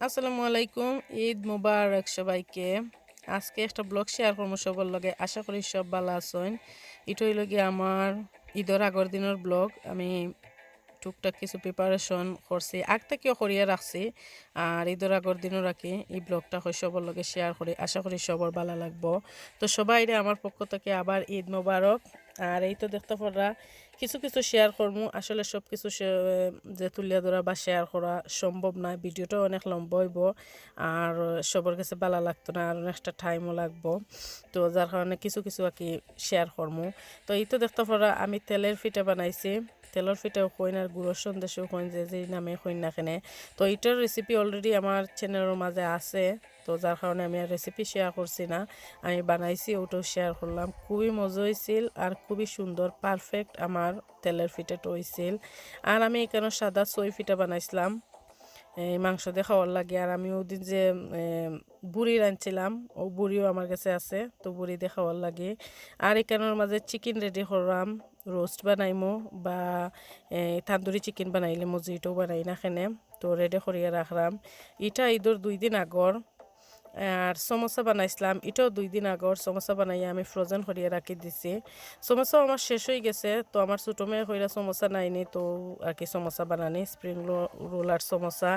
আসসালামু আলাইকুম। ঈদ মুবারক সবাইকে। আজকে একটা ব্লগ শেয়ার করবো সবার লগে। আশা করি সব ভালো আছেন। এটা হইল গিয়ে আমার ঈদের আগর দিনের ব্লগ। আমি টুকটাক কিছু প্রিপারেশন করছি, আগ থেকেও করিয়া রাখছি। আর ঈদের আগর দিনও রাখি এই ব্লগটা হয় সবার লগে শেয়ার করি। আশা করি সবার ভালো লাগবো। তো সবাই আমার পক্ষ থেকে আবার ঈদ মুবারক। আর এই তো দেখতে পারা কিছু কিছু শেয়ার করবো। আসলে সব কিছু যে তুলিয়া ধরা বা শেয়ার করা সম্ভব নয়। ভিডিওটা অনেক লম্বা হইব আর সবার কাছে ভালো লাগতো না, আর অনেকটা টাইমও লাগবো। তো যার কারণে কিছু কিছু আর কি শেয়ার করবো। তো এই তো দেখতে পারা আমি তেলের পিঠা বানাইছি। তেলের পিঠাও কইন আর গুঁড়োর সন্দেশও কইন, যে যে নামে কইন না কেনে। তো এইটার রেসিপি অলরেডি আমার চ্যানেলের মাঝে আছে। তো যার কারণে আমি আর রেসিপি শেয়ার করছি না, আমি বানাইছি ওটাও শেয়ার করলাম। খুবই মজা হয়েছিল আর খুবই সুন্দর পারফেক্ট আমার তেলের পিঠাটা হয়েছিল। আর আমি এখানে সাদা সই পিঠা বানাইছিলাম এই মাংস দিয়ে খাওয়ার লাগে। আর আমি ওদিন যে বুড়ি রাঁধছিলাম ও বুড়িও আমার কাছে আছে, তো বুড়ি দিয়ে খাওয়ার লাগে। আর এখানের মাঝে চিকেন রেডি করলাম, রোস্ট বানাইমো বা তান্দুরি চিকেন বানাইলে মজিটাও বানাই না খেনে। তো রেডি করিয়া রাখলাম। এটা ঈদের 2 দিন আগর। আর সমোসা বানাইছিলাম, এটাও 2 দিন আগর। সমোসা বানাইয়া আমি ফ্রোজেন করিয়া রাখি দিছি। সমোসাও আমার শেষ হয়ে গেছে, তো আমার ছোটো মেয়ে কইরা সমোসা নাইনি, তো আর কি সমোসা বানানি স্প্রিং রোল আর সমোসা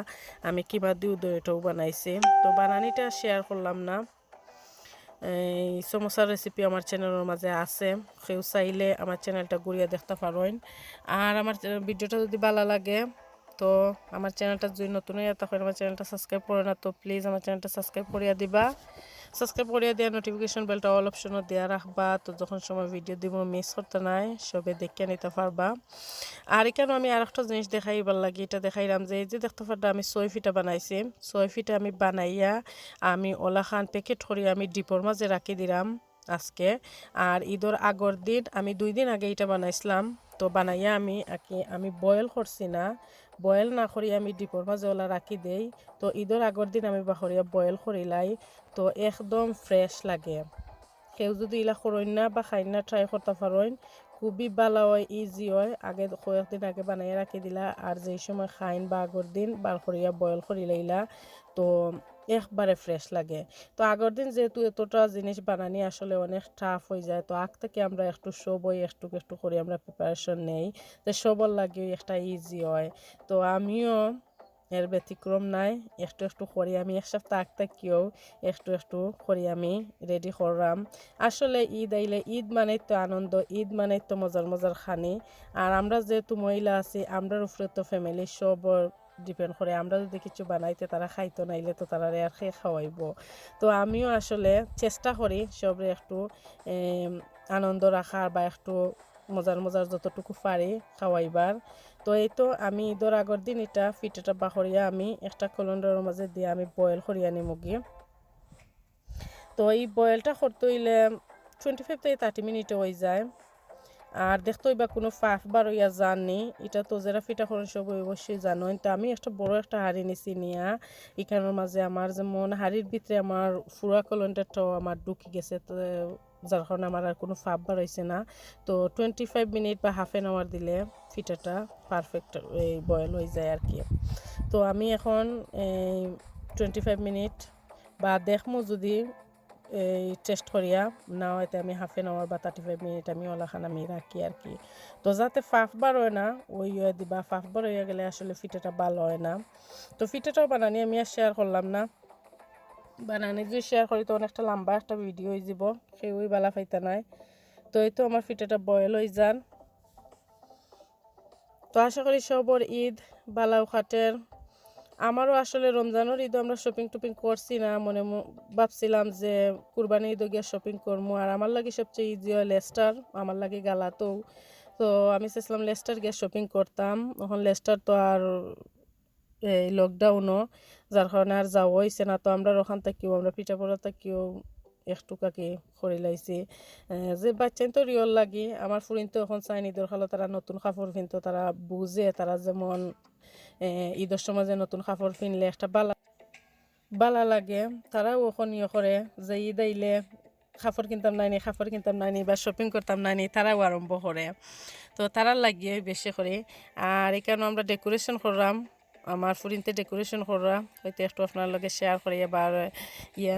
আমি কিমা দিও দই এটাও বানাইছি। তো বানানিটা শেয়ার করলাম না। এই সমোসার রেসিপি আমার চ্যানেলের মাঝে আছে, কেউ চাইলে আমার চ্যানেলটা ঘুরিয়ে দেখতে পারেন। আর আমার ভিডিওটা যদি ভালো লাগে তো আমার চ্যানেলটা যদি নতুন হয়ে তখন আমার চ্যানেলটা সাবস্ক্রাইব করে না, তো প্লিজ আমার চ্যানেলটা সাবস্ক্রাইব করিয়া দিবা। সাবস্ক্রাইব করিয়া দেওয়া নোটিফিকেশন বেলটা অল অপশনও দেওয়া রাখবা, তো যখন সময় ভিডিও দিব মিস করতে নাই, সবে দেখে নিতে পারবা। আর এখানে আমি আর একটা জিনিস দেখাইবার লাগে, এটা দেখাইলাম যে এই যে দেখতে পারটা আমি সই ফিটা বানাইছি। সই ফিটা আমি বানাইয়া আমি ওলাখান প্যাকেট করিয়া আমি ডিপোর মাঝে রাখি দিলাম আজকে। আর ঈদের আগর দিন আমি 2 দিন আগে এটা বানাইছিলাম। তো বানাইয়া আমি বয়েল করছি না, বয়েল না করি আমি ডিপোর মাঝে ওলা রাখি দেই। তো ঈদের আগর দিন আমি বাহরিয়া বয়েল করিলাই, তো একদম ফ্রেশ লাগে। কেউ যদি ইলা করেন না বা খাই না ট্রাই করতে পারেন, খুবই ভালো হয়, ইজি হয়। আগে কয়েকদিন আগে বানাইয়া রাখি দিলা আর যেই সময় খাইন বা আগর দিন বার করিয়া বয়েল করি লাইলা, তো একবারে ফ্রেশ লাগে। তো আগর দিন যেহেতু এতটা জিনিস বানানি আসলে অনেক টাফ হয়ে যায়, তো আগ থেকে আমরা একটু সবই একটু একটু করে আমরা প্রিপারেশন নেই, যে সবর লাগে একটা ইজি হয়। তো আমিও এর ব্যতিক্রম নাই, একটু একটু করি আমি এক সপ্তাহ আগ থেকেও একটু একটু করি আমি রেডি করলাম। আসলে ঈদ আইলে ঈদ মানে তো আনন্দ, ঈদ মানে তো মজার মজার খানি। আর আমরা যেহেতু মহিলা আছি, আমরার উপরে তো ফ্যামিলি সব ডিপেন্ড করে। আমরা যদি কিছু বানাইতে তারা খাইতো নাইলে তো তারা আর খেয়ে খাওয়াইব। তো আমিও আসলে চেষ্টা করি সবরে একটু আনন্দ রাখার বা একটু মজার মজার যতটুকু পারি খাওয়াইবার। তো এই তো আমি ঈদের আগর দিন এটা ফিটাটা বাহরিয়া আমি একটা কলন্ডারের মাঝে দিয়ে আমি বয়েল করিয়া নিমু গিয়ে। তো এই বয়েলটা করতে হইলে 25 থেকে 30 মিনিটে হয়ে যায়। আর দেখতে হইবা কোনো ফাফ বার হইয়া জাননি, এটা তো যারা ফিটা করেন সব অবশ্যই জানো। তো আমি একটা বড় একটা হাঁড়ি নিছি নিয়া, এখানের মাঝে আমার যেমন হাঁড়ির ভিতরে আমার ফুরা কলন্ডারটাও আমার ঢুকি গেছে, তো যার কারণে আমার আর কোনো ফাফ বার হয়েছে না। তো 25 মিনিট বা ½ দিলে ফিটাটা পারফেক্ট এই বয়েল হয়ে যায় আর কি। তো আমি এখন এই 25 মিনিট বা দেখমু যদি এই টেস্ট করিয়া না হয়তো আমি ½ বা 35 মিনিট আমি ওলাখান আমি রাখি আর কি। তো যাতে ফাফ বার হয় না ওই দিবা, ফাফ বার হয়ে গেলে আসলে ফিটাটা ভালো হয় না। তো ফিটাটাও বানানি আমি আর শেয়ার করলাম না, বানানি যদি শেয়ার করি তো অনেকটা লম্বা একটা ভিডিও হয়ে যাব, সেওই বালা পাইতা নাই। তো এই তো আমার ফিটাটা বয়েল হয়ে যান। তো আশা করি সবর ঈদ বালাও খাটের। আমারও আসলে রমজানের ঈদও আমরা শপিং টপিং করছি না, মনে ভাবছিলাম যে কুরবানি ঈদও গিয়ে শপিং করবো। আর আমার লাগে সবচেয়ে ইজি হয় লেস্টার, আমার লাগে গালাতেও। তো আমি চাইছিলাম লেস্টার গিয়ে শপিং করতাম, এখন লেস্টার তো আর এই লকডাউনও, যার কারণে আর যাওয়া হয়েছে না। তো আমরা ওখান থেকেও আমরা পিঠাপড়া থেকেও একটু কাকি করে লাইছি। যে বাচ্চাই তো রিয়ল লাগি আমার ফুরিন তো এখন চাইনি ঈদের খালো তারা নতুন কাপড় কিন্তু তারা বুঝে, তারা যেমন ঈদের সময় যে নতুন কাপড় কিনলে একটা বালা লাগে, তারাও এখন ইয়ে করে যে ঈদ আইলে কাপড় কিনতাম নাইনি, কাপড় কিনতাম নাইনি বা শপিং করতাম নাইনি, তারাও আরম্ভ করে। তো তারা লাগিয়ে বেশি করে। আর এখানে আমরা ডেকোরেশন করলাম আমার ফুরিনতে ডেকোরেশন করা হয়তো একটু আপনার লগে শেয়ার করি। এবার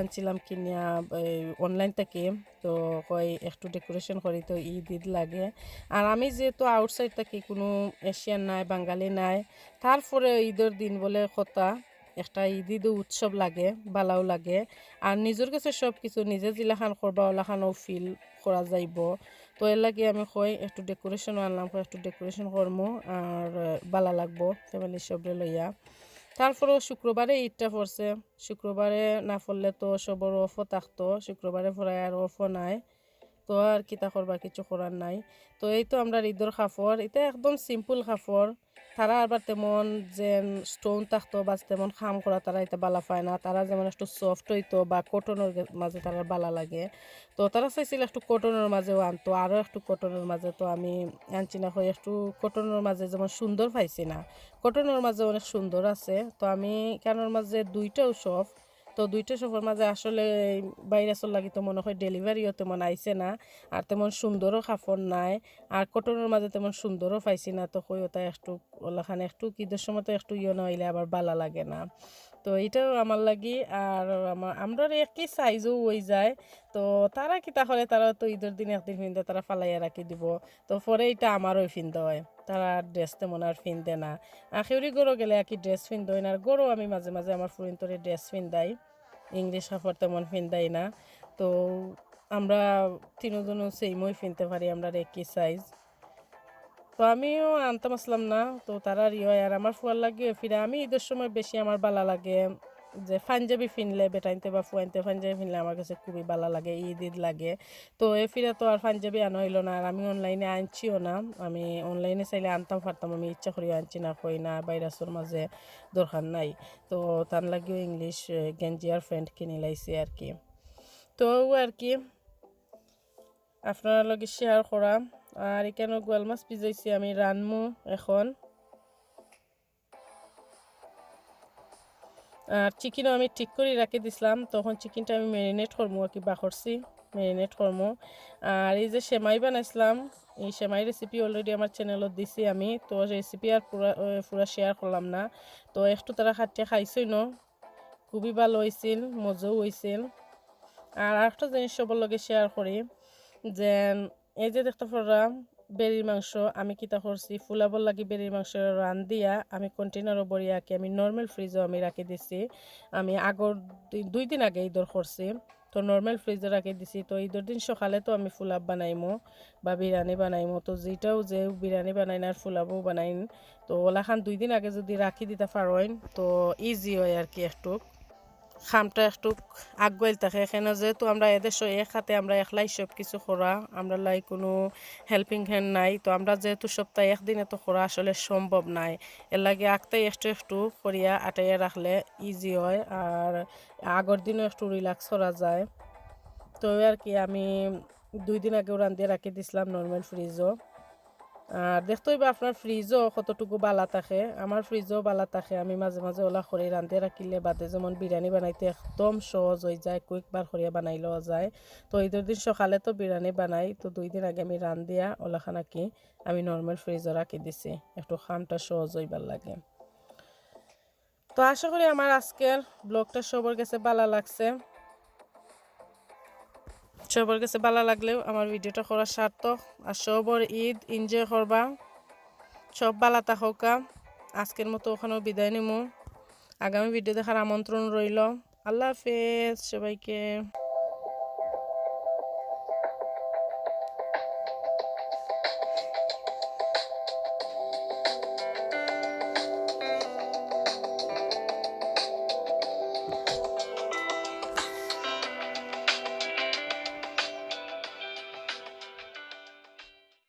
আনছিলাম কিনিয়া অনলাইন থেকে, তো কই একটু ডেকোরেশন করি, তো ঈদ লাগে। আর আমি যেহেতু আউটসাইড থাকি, কোনো এশিয়ান নাই, বাঙালি নাই, তারপরে ঈদের দিন বলে কথা একটা ঈদ উৎসব লাগে, বালাও লাগে। আর নিজের কাছে সব কিছু নিজে জিলাখান করবা ওলাখানও ফিল করা যাইব। তো এর লাগে আমি কই একটু ডেকোরেশন আনলাম, একটু ডেকোরেশন করবো আর বালা লাগবো ফ্যামিলির সবরে লইয়া। তারপরেও শুক্রবারে ঈদটা পড়ছে, শুক্রবারে না পড়লে তো সবর অফও থাকতো, শুক্রবারে পড়ায় আর অফও নাই। তো আর কিতা করবা, কিছু করার নাই। তো এই তো আমরা ঈদের কাপড়, এটা একদম সিম্পল কাপড়। তারা আবার তেমন যেন স্টোন থাকতো বা তেমন খাম করা তারা এটা বালা পায় না। তারা যেমন একটু সফট হইতো বা কটনের মাঝে তারা বালা লাগে। তো তারা চাইছিল একটু কটনের মাঝেও আনতো, আরও একটু কটনের মাঝে। তো আমি আনছি না, হয়ে একটু কটনের মাঝে যেমন সুন্দর পাইছি না, কটনের মাঝে অনেক সুন্দর আছে। তো আমি কেনর মাঝে দুইটাও সফট, তো দুইটা সফর মাঝে আসলে ভাইরাসের লাগি তো মনে হয় ডেলিভারিও তেমন আইছে না, আর তেমন সুন্দরও কাপড় নাই, আর কটনের মাঝে তেমন সুন্দরও পাইছি না। তো কই ওটা একটু ওলাখানে একটু ঈদের সময় তো একটু না হইলে আবার ভালো লাগে না। তো এটাও আমার লাগি, আর আমরা একই সাইজও হয়ে যায়। তো তারা কি তাহলে তারা তো ঈদের দিন একদিন ফিনতে তারা ফালাইয়া রাখি দিব। তো পরে এটা আমারও ফিনতে হয়, তারা ড্রেস তেমন আর ফিনতে না। আখেউরি গরো গেলে আর কি ড্রেস ফিনতে হয় না, আর গরো আমি মাঝে মাঝে আমার ফুরিন্তরে ড্রেস ফিন্দাই, ইংলিশ কাপড় তেমন ফিন্দাই না। তো আমরা তিনজনও সেমই ফিনতে পারি, আমরা একই সাইজ। তো আমিও আনতাম আসলাম না, তো তারা হয়। আর আমার ফুয়ার লাগে ফিরে আমি ঈদের সময় বেশি আমার ভালো লাগে যে পাঞ্জাবি ফিনলে বেটাইনতে বা ফুয়াইনতে পাঞ্জাবি ফিনলে আমার কাছে খুবই ভালো লাগে, ঈদ লাগে। তো এ ফিরে তো আর পাঞ্জাবি আনা হইলো না, আর আমি অনলাইনে আনছিও না। আমি অনলাইনে চাইলে আনতাম পারতাম, আমি ইচ্ছা করি আনছি না, কই না ভাইরাসের মাঝে দরকার নাই। তো তার লাগেও ইংলিশ গেঞ্জি আর প্যান্ট কিনে লাইছি আর কি। তো আর কি আপনার লগে শেয়ার করা। আর এখানে গোয়াল মাছ ভিজাইছি আমি রানমু এখন। আর চিকেনও আমি ঠিক করে রাখি দিছিলাম, তখন চিকেনটা আমি ম্যারিনেট করবো আর কি, বাখরছি ম্যারিনেট করবো। আর এই যে সেমাই বানাইছিলাম, এই সেমাই রেসিপি অলরেডি আমার চ্যানেলত দিছি আমি, তো রেসিপি আর পুরা শেয়ার করলাম না। তো একটু তারা খাটিয়ে খাইছই ন, খুবই ভালো হয়েছিল, মজাও হয়েছিল। আর একটা জিনিস সবার লগে শেয়ার করি, যে এই যে দেখতে পারলাম বেরির মাংস, আমি কিতা করছি ফুলাবর লাগি বেরির মাংস রান দিয়া আমি কন্টেনারও বড়িয়াকে আমি নর্মাল ফ্রিজও আমি রাখি দিছি। আমি আগর 2 দিন আগে ঈদর করছি, তো নর্মাল ফ্রিজে রাখি দিছি। তো ঈদের দিন সকালে তো আমি ফুলাব বানাইমো বা বিরিয়ানি বানাইমো, তো যেটাও যে বিরিয়ানি বানাই না আর ফুলাবও বানাইন। তো ওলাখান 2 দিন আগে যদি রাখি দিতে পারেন তো ইজি হয় আর কি, একটু খামটা একটু আগুয়াইল থাকে। এখানে যেহেতু আমরা এদের এক হাতে আমরা একলাই সব কিছু করা, আমরা লাই কোনো হেল্পিং হ্যান্ড নাই। তো আমরা যেহেতু সপ্তাহে একদিনে তো করা আসলে সম্ভব নাই, এর লাগে আঁকতে একটু একটু করিয়া আটাইয়া রাখলে ইজি হয়, আর আগের দিনও একটু রিল্যাক্স করা যায়। তো আর কি আমি 2 দিন আগেও রান্ধিয়ে রাখি দিছিলাম নর্মাল ফ্রিজও। আর দেখতেই বা আপনার ফ্রিজও কতটুকু বালা থাকে, আমার ফ্রিজও বালা থাকে। আমি মাঝে মাঝে ওলা করে রাঁধতে রাখিলে বাদে যেমন বিরিয়ানি বানাইতে একদম সহজ হয়ে যায়, কুইকবার করিয়া বানাইলেও যায়। তো ঈদের দিন সকালে তো বিরিয়ানি বানাই, তো 2 দিন আগে আমি রাঁধিয়া ওলাখানা কি আমি নর্মাল ফ্রিজও রাখি দিছি, একটু খামটা সহজ হইবার লাগে। তো আশা করি আমার আজকের ব্লগটা সবার কাছে ভালো লাগছে। সবার কাছে ভালো লাগলেও আমার ভিডিওটা করা সার্থক। আর সবর ঈদ এনজয় করবা, সব ভালো থাকা। আজকের মতো ওখানেও বিদায় নিমু, আগামী ভিডিও দেখার আমন্ত্রণ রইল। আল্লাহ হাফেজ সবাইকে।